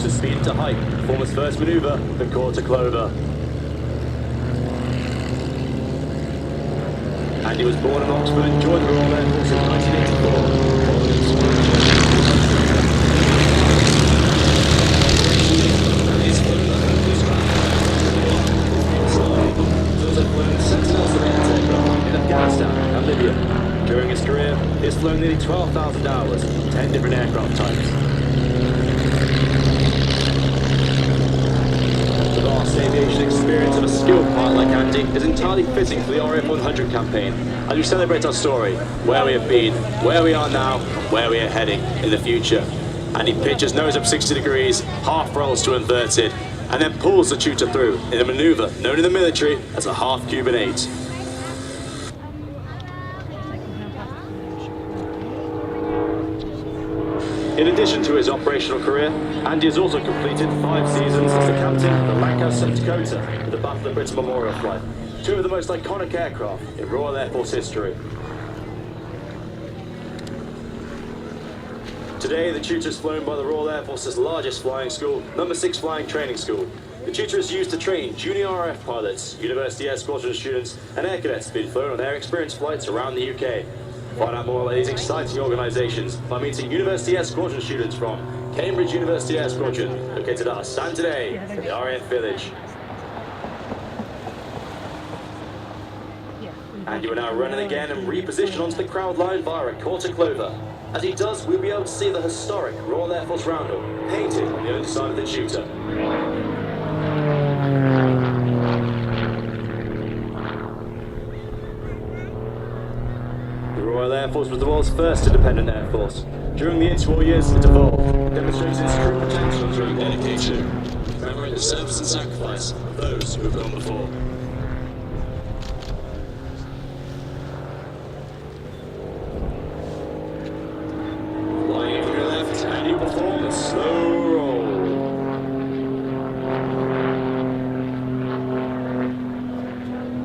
to speed into height, perform his first maneuver, the quarter clover. Andy was born in Oxford and joined the Royal Air Force in 1984. During his career, he has flown nearly 12,000 hours, 10 different aircraft types. The vast aviation experience of a skilled pilot like Andy is entirely fitting for the RAF 100 campaign, as we celebrate our story, where we have been, where we are now, where we are heading in the future. Andy pitches nose up 60 degrees, half rolls to inverted, and then pulls the tutor through in a maneuver known in the military as a half Cuban 8. In addition to his operational career, Andy has also completed 5 seasons as the captain of the Lancaster St. Dakota for the Battle of Britain Memorial Flight, 2 of the most iconic aircraft in Royal Air Force history. Today, the Tutor is flown by the Royal Air Force's largest flying school, number 6 Flying Training School. The Tutor is used to train junior RAF pilots, University Air Squadron students, and air cadets being flown on their experience flights around the UK. Find out more about these exciting organisations by meeting University Air Squadron students from Cambridge University Air Squadron, located at our stand today in the RAF Village. And you are now running again and reposition onto the crowd line via a quarter clover. As he does, we'll be able to see the historic Royal Air Force roundel painted on the underside of the Tutor. The Royal Air Force was the world's first independent air force. During the interwar years, it evolved, demonstrating its true potential through dedication, remembering the service and sacrifice of those who have gone before. Flying over your left, and you perform a slow roll.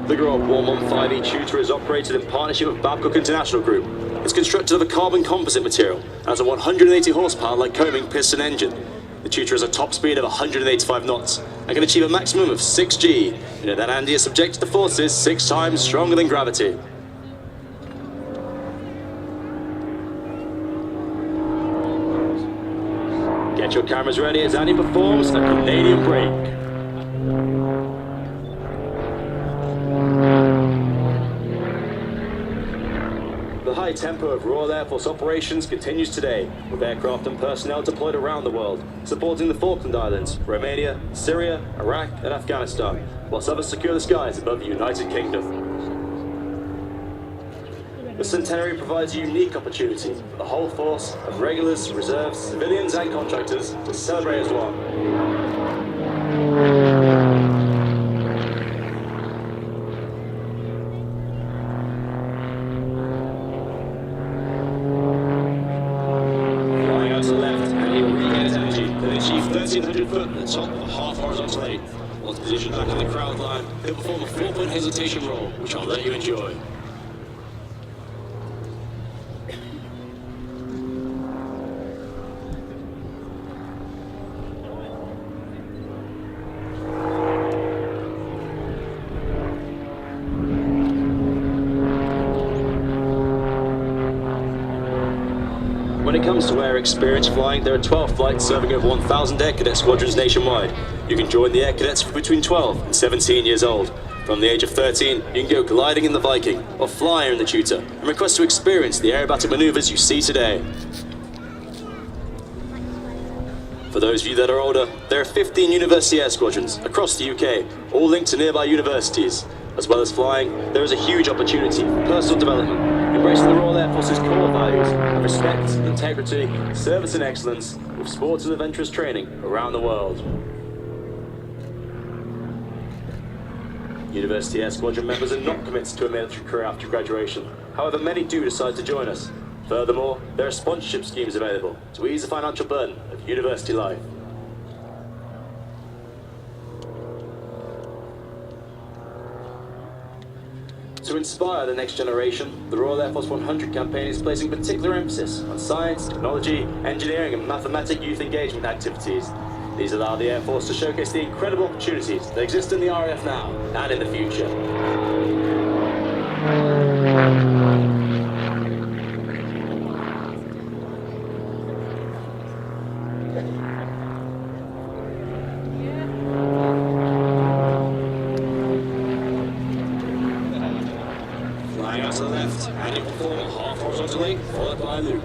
The Grob 115E Tutor is operated in partnership with Babcock International Group. It's constructed of a carbon composite material and has a 180 horsepower Lycoming piston engine. The Tutor has a top speed of 185 knots and can achieve a maximum of 6 G. You know that Andy is subjected to forces 6 times stronger than gravity. Get your cameras ready as Andy performs a Canadian break. The high tempo of Royal Air Force operations continues today, with aircraft and personnel deployed around the world, supporting the Falkland Islands, Romania, Syria, Iraq and Afghanistan, whilst others secure the skies above the United Kingdom. The centenary provides a unique opportunity for the whole force of regulars, reserves, civilians and contractors to celebrate as one. Flying out to the left, and he will regain his energy to achieve 1,300 foot at the top of a half horizontal 8. Once positioned back in the crowd line, he'll perform a 4-point hesitation roll, which I'll let you enjoy. When it comes to air experience flying, there are 12 flights serving over 1,000 Air Cadet squadrons nationwide. You can join the Air Cadets for between 12 and 17 years old. From the age of 13, you can go gliding in the Viking or flyer in the Tutor and request to experience the aerobatic maneuvers you see today. For those of you that are older, there are 15 University Air Squadrons across the UK, all linked to nearby universities. As well as flying, there is a huge opportunity for personal development, embracing the Royal Air Force's core values of respect, integrity, service and excellence, with sports and adventurous training around the world. University Air Squadron members are not committed to a military career after graduation. However, many do decide to join us. Furthermore, there are sponsorship schemes available to ease the financial burden of university life. To inspire the next generation, the Royal Air Force 100 campaign is placing particular emphasis on science, technology, engineering and mathematics youth engagement activities. These allow the Air Force to showcase the incredible opportunities that exist in the RAF now and in the future. Flying out to the left, and you perform a half horizontally, followed by a loop.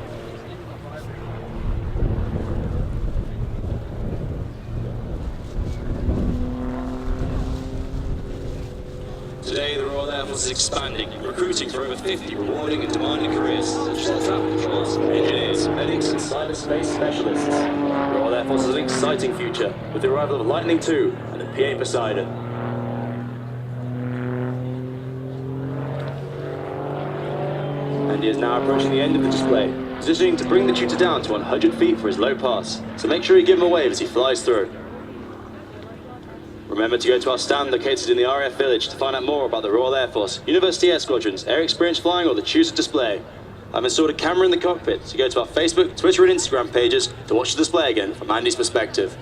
Today, the Royal Air Force is expanding, recruiting for over 50 rewarding and demanding careers, such as air traffic controllers, engineers, medics, and cyberspace specialists. The Royal Air Force has an exciting future, with the arrival of Lightning II and the PA Poseidon. And he is now approaching the end of the display, positioning to bring the tutor down to 100 feet for his low pass, so make sure you give him a wave as he flies through. Remember to go to our stand located in the RAF Village to find out more about the Royal Air Force, University Air Squadrons, Air Experience Flying, or the Tutor display. I've installed a camera in the cockpit, so go to our Facebook, Twitter and Instagram pages to watch the display again from Andy's perspective.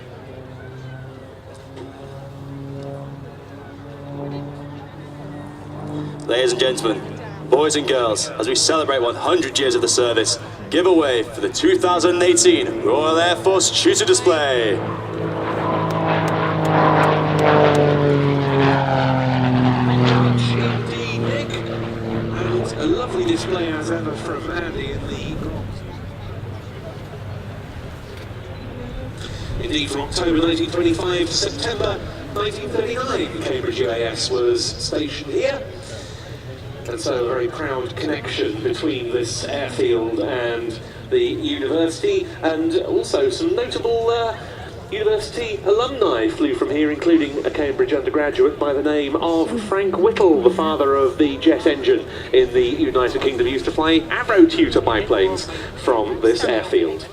Ladies and gentlemen, boys and girls, as we celebrate 100 years of the service, give a wave for the 2018 Royal Air Force Tutor display. Indeed, Nick. And a lovely display as ever from Andy in the Grob. Indeed, from October 1925 to September 1939, Cambridge UAS was stationed here. And so a very proud connection between this airfield and the university, and also some notable university alumni flew from here, including a Cambridge undergraduate by the name of Frank Whittle, the father of the jet engine in the United Kingdom, used to fly Arrow Tutor biplanes from this airfield.